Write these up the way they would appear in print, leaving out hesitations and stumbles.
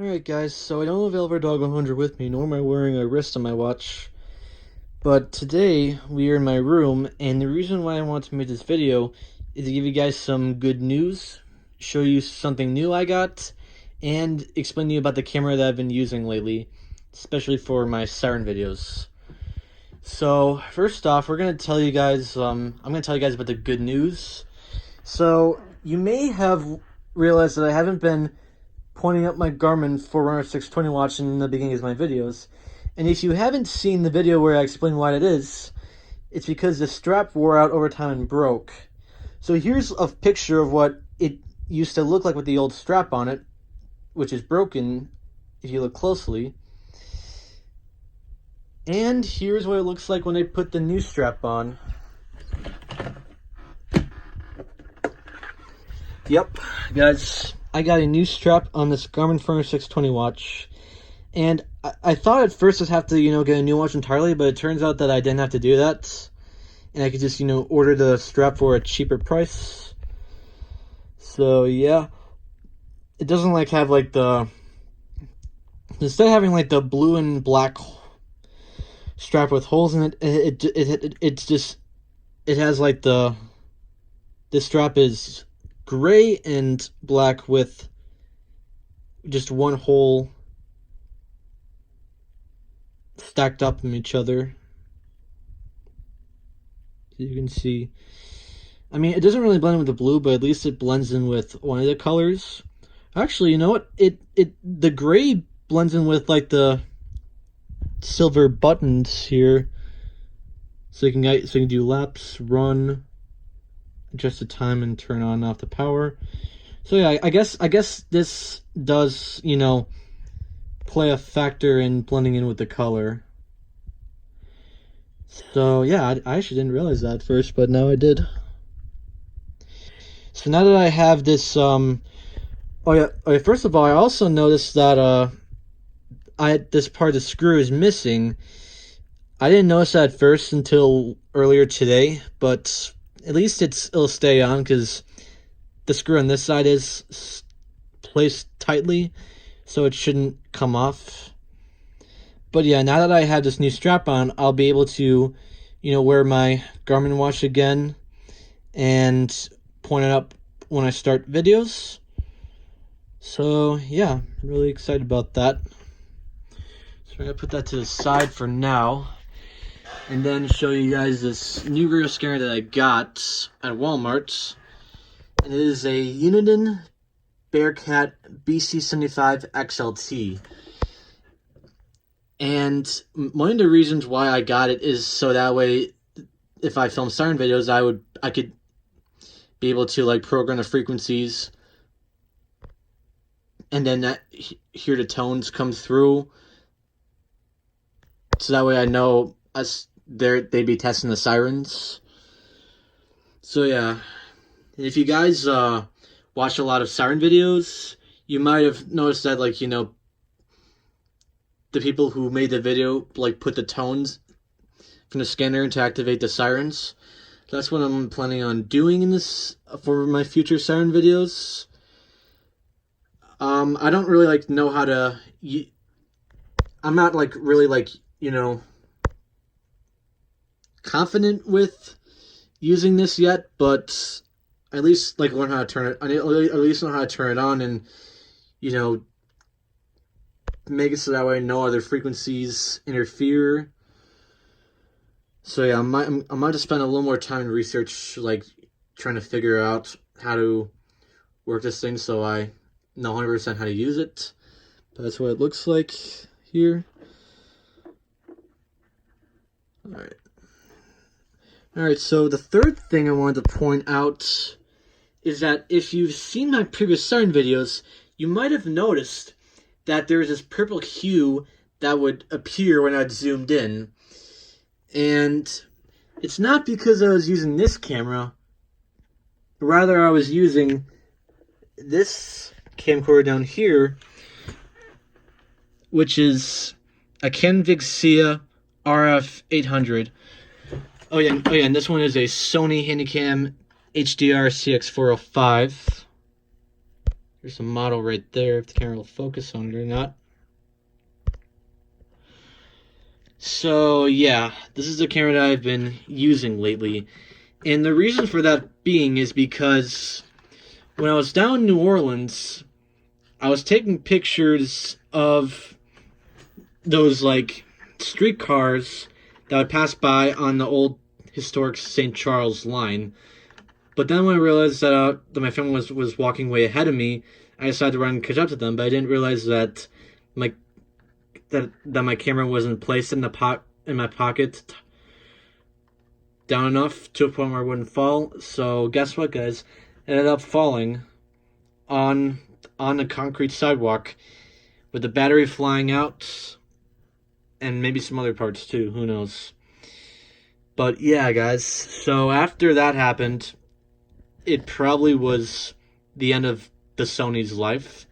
Alright guys, so I don't have Velvet Dog 100 with me, nor am I wearing a wrist on my watch. But today, we are in my room, and the reason why I want to make this video is to give you guys some good news, show you something new I got, and explain to you about the camera that I've been using lately, especially for my siren videos. So, first off, we're going to tell you guys, I'm going to tell you guys about the good news. So, you may have realized that I haven't been pointing up my Garmin Forerunner 620 watch in the beginning of my videos. And if you haven't seen the video where I explain why it is, it's because the strap wore out over time and broke. So here's a picture of what it used to look like with the old strap on it, which is broken if you look closely. And here's what it looks like when I put the new strap on. Yep, guys, I got a new strap on this Garmin Forerunner 620 watch. And I thought at first I'd have to, get a new watch entirely, but it turns out that I didn't have to do that. And I could just, order the strap for a cheaper price. So, yeah. It doesn't, have, the... Instead of having, the blue and black strap with holes in it, it's just... It has, the... This strap is gray and black with just one hole stacked up in each other. So you can see, I mean, it doesn't really blend in with the blue, but at least it blends in with one of the colors. Actually, you know what? The gray blends in with the silver buttons here. So you can do laps, run, adjust the time, and turn on and off the power. So yeah, I guess this does, play a factor in blending in with the color. So yeah, I actually didn't realize that at first, but now I did. So now that I have this, first of all, I also noticed that this part of the screw is missing. I didn't notice that at first until earlier today, but at least it'll stay on because the screw on this side is placed tightly, so it shouldn't come off. But yeah, now that I have this new strap on, I'll be able to, wear my Garmin watch again and point it up when I start videos. So yeah, I'm really excited about that. So I'm gonna put that to the side for now, and then show you guys this new rear scanner that I got at Walmart. And it is a Uniden Bearcat BC75 XLT. And one of the reasons why I got it is so that way, if I film siren videos, I could be able to program the frequencies, and then hear the tones come through. So that way I know they'd be testing the sirens. So yeah, and if you guys watch a lot of siren videos, you might have noticed that the people who made the video put the tones from the scanner to activate the sirens. So that's what I'm planning on doing in this for my future siren videos. I don't really know how to. I'm not really confident with using this yet, but at least learn how to turn it. At least know how to turn it on, and make it so that way no other frequencies interfere. So yeah, I might just spend a little more time in research, trying to figure out how to work this thing so I know 100% how to use it. But that's what it looks like here. Alright, so the third thing I wanted to point out is that if you've seen my previous siren videos, you might have noticed that there's this purple hue that would appear when I'd zoomed in. And it's not because I was using this camera. Rather, I was using this camcorder down here, which is a Canon Vixia RF 800. Oh yeah, and this one is a Sony Handycam HDR CX405. There's a model right there, if the camera will focus on it or not. So yeah, this is the camera that I've been using lately. And the reason for that being is because when I was down in New Orleans, I was taking pictures of those like streetcars that would pass by on the old historic St. Charles line. But then when I realized that my family was walking way ahead of me, I decided to run and catch up to them. But I didn't realize that my camera wasn't placed in my pocket down enough to a point where it wouldn't fall. So guess what, guys? It ended up falling on the concrete sidewalk with the battery flying out and maybe some other parts too. Who knows? But yeah, guys. So after that happened, it probably was the end of the Sony's life.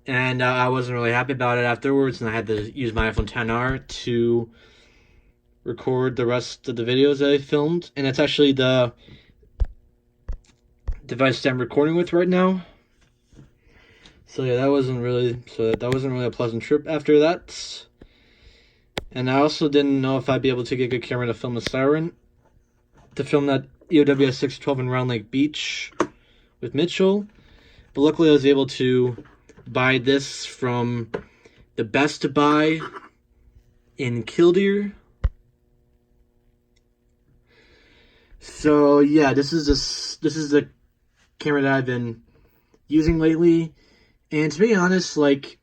And I wasn't really happy about it afterwards, and I had to use my iPhone XR to record the rest of the videos that I filmed. And it's actually the device that I'm recording with right now. So yeah, that wasn't really a pleasant trip after that. And I also didn't know if I'd be able to get a good camera to film the siren, to film that EOWS 612 in Round Lake Beach with Mitchell. But luckily I was able to buy this from the Best Buy in Killdeer. So yeah, this is the camera that I've been using lately. And to be honest, like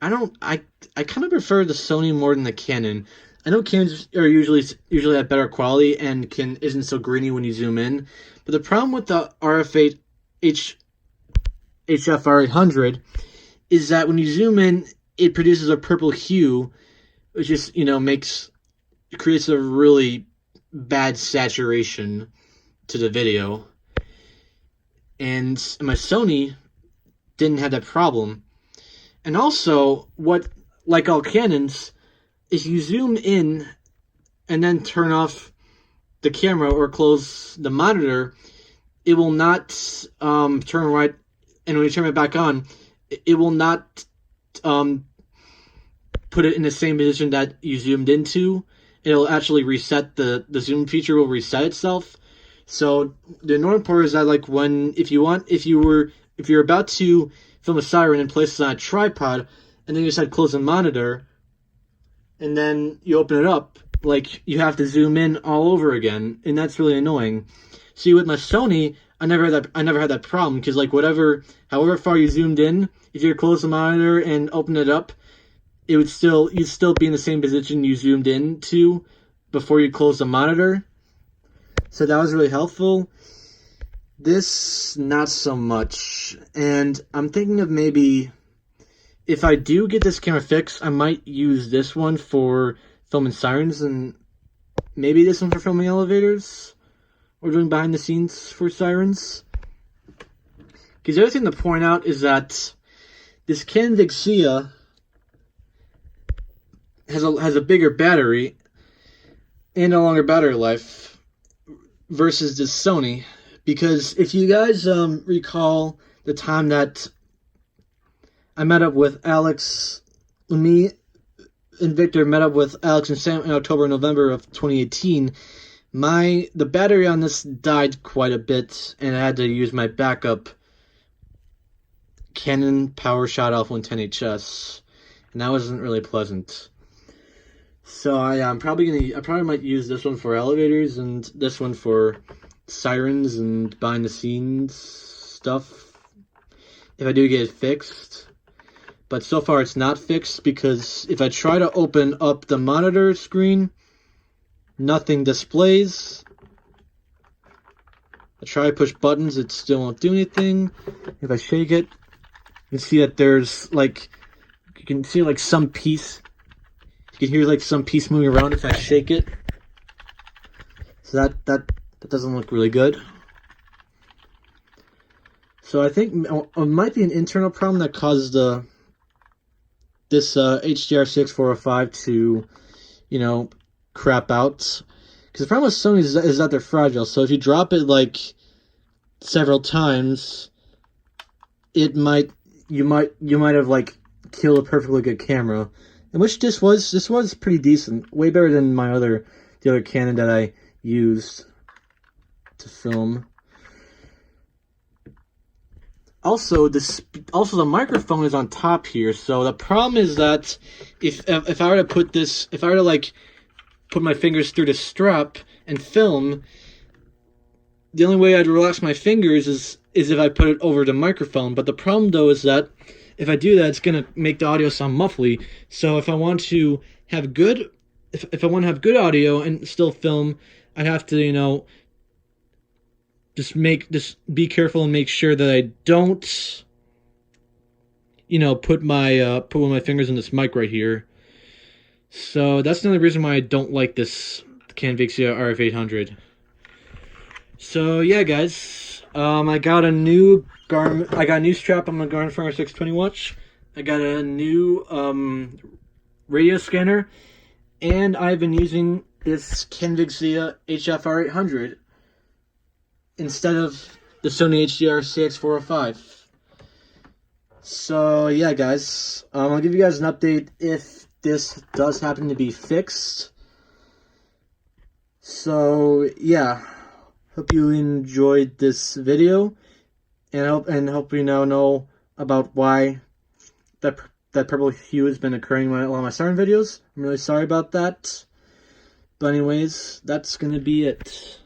I kind of prefer the Sony more than the Canon. I know Canons are usually at better quality and isn't so grainy when you zoom in. But the problem with the RF8 HFR800 is that when you zoom in, it produces a purple hue, which just creates a really bad saturation to the video. And my Sony didn't have that problem. And also, like all Canons, if you zoom in and then turn off the camera or close the monitor, it will not turn right. And when you turn it back on, it will not put it in the same position that you zoomed into. It'll actually reset the zoom feature will reset itself. So the annoying part is that like if you're about to film a siren and place it on a tripod, and then you decide to close the monitor, and then you open it up, like you have to zoom in all over again, and that's really annoying. See, with my Sony, I never had that problem because like however far you zoomed in, if you close the monitor and open it up, you'd still be in the same position you zoomed into before you close the monitor. So that was really helpful. This, not so much. And I'm thinking of maybe, if I do get this camera fixed, I might use this one for filming sirens, and maybe this one for filming elevators, or doing behind the scenes for sirens. Because the other thing to point out is that this Canon Vixia has a bigger battery and a longer battery life versus this Sony. Because if you guys recall the time that I met up with Alex, me and Victor met up with Alex and Sam in October and November of 2018, the battery on this died quite a bit, and I had to use my backup Canon PowerShot Alpha-110HS, and that wasn't really pleasant. So I probably might use this one for elevators and this one for sirens and behind the scenes stuff if I do get it fixed. But so far it's not fixed, because if I try to open up the monitor screen, nothing displays. I try to push buttons, it still won't do anything. If I shake it, you can see that there's you can see some piece. You can hear some piece moving around if I shake it. So that doesn't look really good. So I think it might be an internal problem that caused this HDR6405 to, crap out. Because the problem with Sony is that they're fragile. So if you drop it several times, you might have like killed a perfectly good camera, and which this was pretty decent, way better than the other Canon that I used to film. Also, the microphone is on top here, so the problem is that if I were to like put my fingers through the strap and film, the only way I'd relax my fingers is if I put it over the microphone. But the problem though is that if I do that, it's gonna make the audio sound muffly. So if I want to have good audio and still film, I'd have to, you know, just be careful and make sure that I don't, you know, put one of my fingers in this mic right here. So that's another reason why I don't like this Canon Vixia RF800. So yeah, guys, I got a new strap on my Garmin Forerunner 620 watch. I got a new radio scanner, and I've been using this Canon Vixia HF-R800 instead of the Sony HDR CX405. So yeah, guys, I'll give you guys an update if this does happen to be fixed. So yeah, hope you enjoyed this video, and hope you now know about why that purple hue has been occurring in a lot of my siren videos. I'm really sorry about that. But anyways, that's gonna be it.